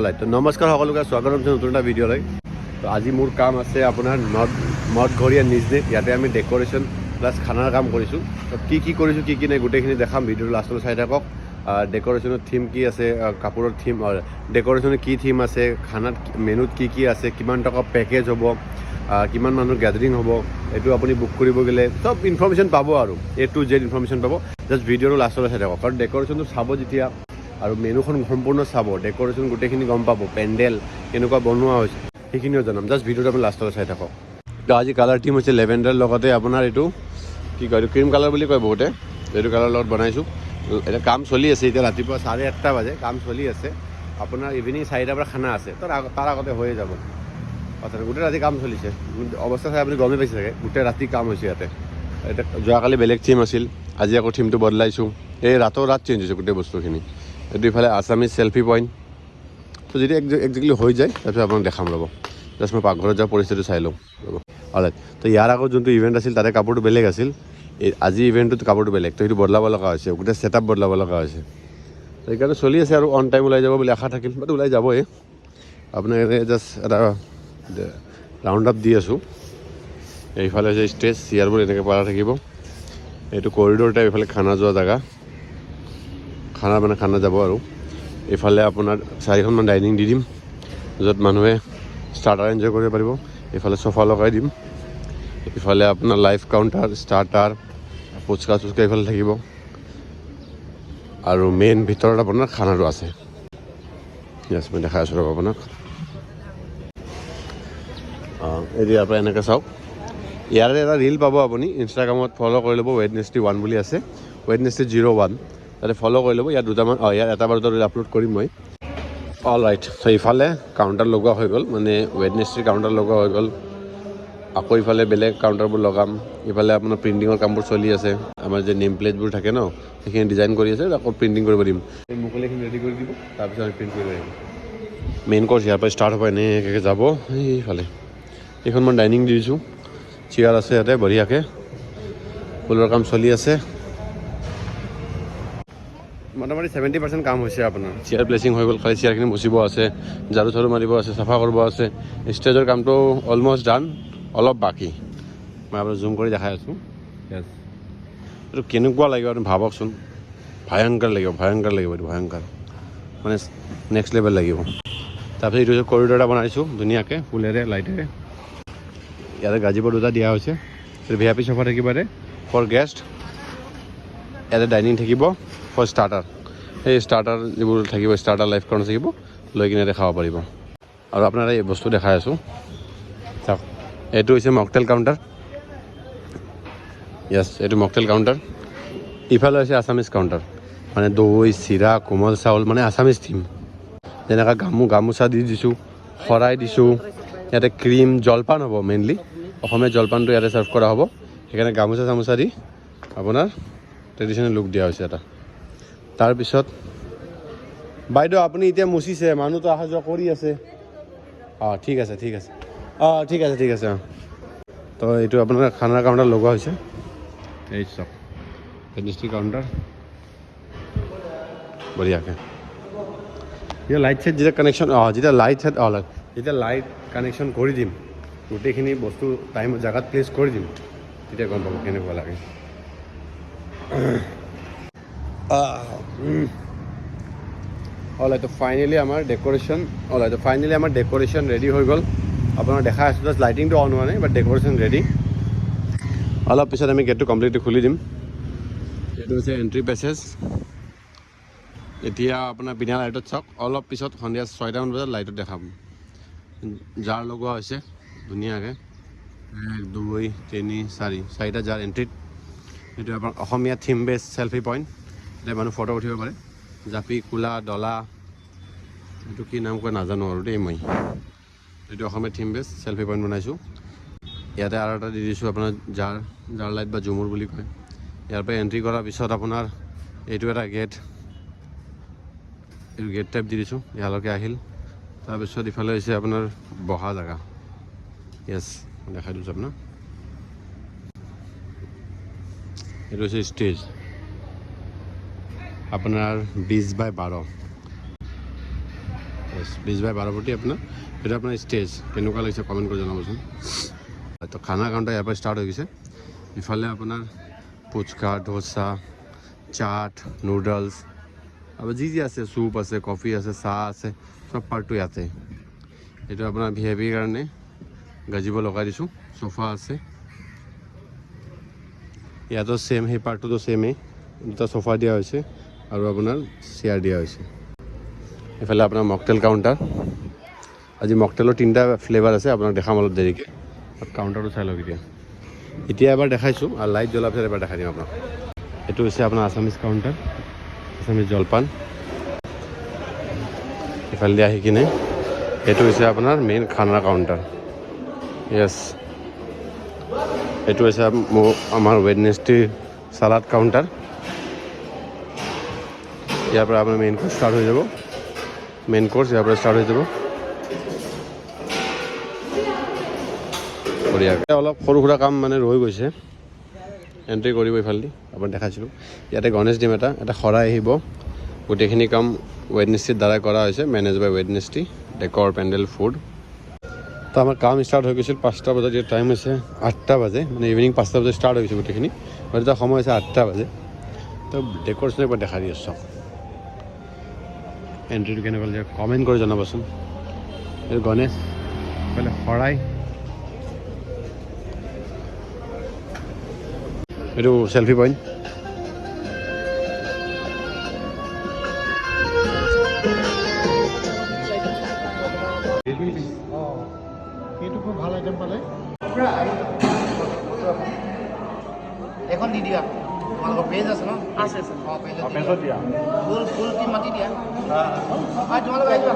তো নমস্কাৰ সকলোকে স্বাগতম জনাইছোঁ নতুন এটা ভিডিঅ'লৈ। তো আজি মোৰ কাম আছে আপোনাৰ নৰ্থঘৰীয়া নিজনে। ইয়াতে আমি ডেক'ৰেশ্যন প্লাছ খানাৰ কাম কৰিছোঁ। তো কি কৰিছোঁ কি নাই গোটেইখিনি দেখাম। ভিডিঅ'টো লাষ্টলৈ চাই থাকক। ডেক'ৰেশ্যনৰ থিম কি আছে, কাপোৰৰ থিম, ডেক'ৰেশ্যনৰ কি থিম আছে, খানাত মেনুত কি আছে, কিমান টকা পেকেজ হ'ব, কিমান মানুহৰ গেডাৰিং হ'ব, এইটো আপুনি বুক কৰিব গ'লে চব ইনফৰ্মেশ্যন পাব আৰু A to Z ইনফৰ্মেশ্যন পাব। জাষ্ট ভিডিঅ'টো লাষ্টলৈ চাই থাকক। কাৰণ ডেক'ৰেশ্যনটো চাব যেতিয়া আৰু মেনুখন সম্পূৰ্ণ চাব, ডেক'ৰেশ্যন গোটেইখিনি গম পাব, পেণ্ডেল কেনেকুৱা বনোৱা হৈছে সেইখিনিও জনাম। জাষ্ট ভিডিঅ'টো আপুনি লাষ্টলৈ চাই থাকক। তো আজি কালাৰ থিম হৈছে লেভেণ্ডাৰ, লগতে আপোনাৰ এইটো কি কয়, এইটো ক্ৰীম কালাৰ বুলি কয় বহুতে। এইটো কালাৰৰ লগত বনাইছোঁ। এতিয়া কাম চলি আছে, এতিয়া ৰাতিপুৱা 8:30 বাজে, কাম চলি আছে। আপোনাৰ ইভিনিং 4টাৰ পৰা খানা আছে, তো তাৰ আগতে হৈয়ে যাব। আচ্ছা, গোটেই ৰাতি কাম চলিছে। অৱস্থা চাই আপুনি গমেই পাইছে চাগে, গোটেই ৰাতি কাম হৈছে ইয়াতে। এতিয়া যোৱাকালি বেলেগ থিম আছিল, আজি আকৌ থিমটো বদলাইছোঁ। এই ৰাত চেঞ্জ হৈছে গোটেই বস্তুখিনি। এইটো ইফালে আছামিজ চেল্ফি পইণ্ট। তো যদি একজেক্টলি হৈ যায় তাৰপিছত আপোনাক দেখাম ৰ'ব। জাষ্ট মই পাকঘৰত যোৱা পৰিস্থিতিটো চাই লওঁ ৰ'ব। অলৰাইট। তো ইয়াৰ আগত যোনটো ইভেণ্ট আছিল তাতে কাপোৰটো বেলেগ আছিল, আজি ইভেণ্টটোত কাপোৰটো বেলেগ। তো সেইটো বদলাব লগা হৈছে, গোটেই ছেটআপ বদলাব লগা হৈছে। তো সেইকাৰণে চলি আছে আৰু অন টাইম ওলাই যাব বুলি আশা থাকিল, বাট ওলাই যাবই। আপোনাৰ জাষ্ট এটা ৰাউণ্ড আপ দি আছোঁ। এইফালে হৈছে ষ্টেজ, চেয়াৰবোৰ এনেকৈ পাৰা থাকিব। এইটো কৰিডৰ টাইপ, এইফালে খানা যোৱা জেগা, খানা যাব আৰু এইফালে আপোনাৰ 4খনমান ডাইনিং দি দিম, য'ত মানুহে ষ্টাৰ্টাৰ এনজয় কৰিব পাৰিব। এইফালে চফা লগাই দিম। ইফালে আপোনাৰ লাইভ কাউণ্টাৰ, ষ্টাৰ্টাৰ, ফুচকা এইফালে থাকিব। আৰু মেইন ভিতৰত আপোনাৰ খানাটো আছে। ইয়াত মই দেখাই আছোঁ ৰ'ব আপোনাক। এৰিয়াৰ পৰা এনেকৈ চাওক। ইয়াৰে এটা ৰীল পাব আপুনি ইনষ্টাগ্ৰামত, ফ'ল' কৰি ল'ব। ৱেডনেছডে 1 বুলি আছে, ৱেডনেছডে 01, তাতে ফ'ল' কৰি ল'ব। ইয়াত দুটামান ইয়াত এটা বাৰ দুটা আপলোড কৰিম মই। অলৰাইট। ত' ইফালে কাউণ্টাৰ লগোৱা হৈ গ'ল, মানে ৱেডনেছডে কাউণ্টাৰ লগোৱা হৈ গ'ল। আকৌ ইফালে বেলেগ কাউণ্টাৰবোৰ লগাম। ইফালে আপোনাৰ প্ৰিণ্টিঙৰ কামবোৰ চলি আছে। আমাৰ যে নেম প্লেটবোৰ থাকে ন, সেইখিনি ডিজাইন কৰি আছে, আকৌ প্ৰিণ্টিং কৰিব দিম। এই মুকলিখিনি ৰেডি কৰি দিব, তাৰপিছত আমি প্ৰিণ্ট কৰিব আহিম। মেইন কৰ্চ ইয়াৰ পৰা ষ্টাৰ্ট হ'ব, এনেকৈ যাব এইফালে। এইখনমান ডাইনিং দি দিছোঁ, চেয়াৰ আছে ইয়াতে বঢ়িয়াকৈ, ফুলৰ কাম চলি আছে। মোটামুটি 70% কাম হৈছে আপোনাৰ। চেয়াৰ প্লেচিং হৈ গ'ল, খালি চেয়াৰখিনি মুচিব আছে, ঝাৰু চাৰু মাৰিব আছে, চাফা কৰিব আছে। ষ্টেজৰ কামটো অলমষ্ট ডান, অলপ বাকী। মই আপোনাক জুম কৰি দেখাই আছোঁ। য়েছ, এইটো কেনেকুৱা লাগিব আপুনি ভাবকচোন। ভয়ংকৰ লাগিব এইটো, ভয়ংকৰ মানে নেক্সট লেভেল লাগিব। তাৰপিছত এইটো কৰিডৰ এটা বনাইছোঁ ধুনীয়াকৈ ফুলেৰে, লাইটেৰে। ইয়াতে গাজিবোৰ দুটা দিয়া হৈছে। VIP চফা থাকিব ইয়াতে ফৰ গেষ্ট। ইয়াতে ডাইনিং থাকিব ফৰ ষ্টাৰ্টাৰ। সেই ষ্টাৰ্টাৰ যিবোৰ থাকিব, ষ্টাৰ্টাৰ লাইফ কৰ্ণ থাকিব, লৈ কিনে ইয়াতে খাব পাৰিব। আৰু আপোনাৰ এই বস্তু দেখাই আছোঁ চাওক। এইটো হৈছে মকটেল কাউণ্টাৰ। য়েছ, এইটো মকটেল কাউণ্টাৰ। ইফালে হৈছে আছামিজ কাউণ্টাৰ, মানে দৈ, চিৰা, কোমল চাউল, মানে আছামিজ থিম। যেনেকৈ গামোচা দি দিছোঁ, শৰাই দিছোঁ। ইয়াতে ক্ৰীম, জলপান হ'ব মেইনলি। অসমীয়া জলপানটো ইয়াতে ছাৰ্ভ কৰা হ'ব। সেইকাৰণে গামোচা দি আপোনাৰ ট্ৰেডিশ্যনেল লুক দিয়া হৈছে এটা। তাৰপিছত বাইদেউ আপুনি এতিয়া মুচিছে, মানুহটো অহা যোৱা কৰি আছে। ঠিক আছে। ঠিক আছে। তো এইটো আপোনাৰ খানাৰ কাউণ্টাৰ লগোৱা হৈছে। এই চাওক, ৱেডনেছডে কাউণ্টাৰ বঢ়িয়াকৈ। যেতিয়া লাইট চাইট যেতিয়া কানেকশ্যন যেতিয়া লাইট কানেকশ্যন কৰি দিম, গোটেইখিনি বস্তু জেগাত প্লেচ কৰি দিম, তেতিয়া গম পাব কেনেকুৱা লাগে। অলৰাইট, ফাইনেলি আমাৰ ডেক'ৰেশ্যন ৰেডি হৈ গ'ল। আপোনাৰ দেখাই আছোঁ, জাষ্ট লাইটিংটো অন হোৱা নাই, বাট ডেক'ৰেশ্যন ৰেডি। অলপ পিছত আমি গেটটো কমপ্লিটলি খুলি দিম। এইটো হৈছে এণ্ট্ৰি পেছেজ। এতিয়া আপোনাৰ বিনা লাইটত চাওক, অলপ পিছত সন্ধিয়া 6টামান বজাত লাইটত দেখাম। জাৰ লগোৱা হৈছে ধুনীয়াকৈ, 1 2 3 4টা জাৰ এণ্ট্ৰিত। এইটো আপোনাৰ অসমীয়া থিম বেছ চেল্ফি পইণ্ট। এতিয়া মানুহ ফটো উঠিব পাৰে। জাপি, কোলা, ডলা, এইটো কি নাম কয় নাজানো আৰু দেই মই। এইটো অসমীয়া থিম বেছ চেল্ফি পইণ্ট বনাইছোঁ। ইয়াতে আৰু এটা দি দিছোঁ আপোনাৰ জাৰ লাইট বা ঝুমুৰ বুলি কয়। ইয়াৰ পৰা এণ্ট্ৰি কৰাৰ পিছত আপোনাৰ এইটো এটা গেট টাইপ দি দিছোঁ, ইয়ালৈকে আহিল। তাৰপিছত ইফালে হৈছে আপোনাৰ বহা জেগা। য়েছ, দেখাই দিছোঁ আপোনাক। এইটো হৈছে ষ্টেজ, আপোনাৰ 20 বাই 12। 20/12 ফুটি আপোনাৰ সেইটো আপোনাৰ ষ্টেজ কেনেকুৱা লাগিছে কমেণ্ট কৰি জনাবচোন তো খানা কাউণ্টাৰ ইয়াৰ পৰা ষ্টাৰ্ট হৈ গৈছে ইফালে আপোনাৰ পুচকা ডোচা চাট নুডলছ আৰু যি আছে চুপ আছে কফি আছে চাহ আছে চব পাৰ্টটো ইয়াতে এইটো আপোনাৰ ভিআইপিৰ কাৰণে গাজিব লগাই দিছোঁ সোফা আছে ইয়াতো সেম সেই পাৰ্টটোতো সেমেই দুটা সোফা দিয়া হৈছে আৰু আপোনাৰ চেয়াৰ দিয়া হৈছে এইফালে আপোনাৰ মকটেল কাউণ্টাৰ আজি মকটেলৰ 3টা ফ্লেভাৰ আছে আপোনাক দেখাম অলপ দেৰিকৈ কাউণ্টাৰটো চাই লওক এতিয়া এবাৰ দেখাইছোঁ আৰু লাইট জ্বলাৰ পিছত এবাৰ দেখাই দিম আপোনাক এইটো হৈছে আপোনাৰ আছামিজ কাউণ্টাৰ আছামিজ জলপান ইফালে আহি কিনে এইটো হৈছে আপোনাৰ মেইন খানাৰ কাউণ্টাৰ য়েছ এইটো হৈছে আমাৰ ৱেডনেছডে চালাড কাউণ্টাৰ ইয়াৰ পৰা আপোনাৰ মেইন কোৰ্চ ষ্টাৰ্ট হৈ যাব মেইন কোৰ্চ ইয়াৰ পৰা ষ্টাৰ্ট হৈ যাব বঢ়িয়াকৈ অলপ সৰু সুৰা কাম মানে ৰৈ গৈছে এণ্ট্ৰি কৰিব ইফালেদি আপোনাক দেখাইছিলোঁ ইয়াতে গণেশ ডিম এটা শৰাই আহিব গোটেইখিনি কাম ৱেডনেছডেৰ দ্বাৰাই কৰা হৈছে মেনেজ বাই ৱেডনেছডে ডেকৰ পেণ্ডেল ফুড তো আমাৰ কাম ষ্টাৰ্ট হৈ গৈছিল 5টা বজাত এতিয়া টাইম হৈছে 8টা বাজে মানে ইভিনিং 5টা বজাত ষ্টাৰ্ট হৈ গৈছে গোটেইখিনি আৰু এতিয়া সময় হৈছে 8টা বাজে তো ডেক'ৰেশ্যন এবাৰ দেখাই দি আছোঁ এণ্ট্ৰিটো কেনেকুৱা লাগে কমেণ্ট কৰি জনাবচোন এইটো গণেশ এইফালে শৰাই এইটো চেল্ফি পইণ্ট এইটো খুব ভাল আইটেম পালে এখন দি দিয়া তোমালোকৰ পেজ আছে ন আছে পেজত দিয়া ফুল কি মাতি দিয়া তোমালোকে আহিবা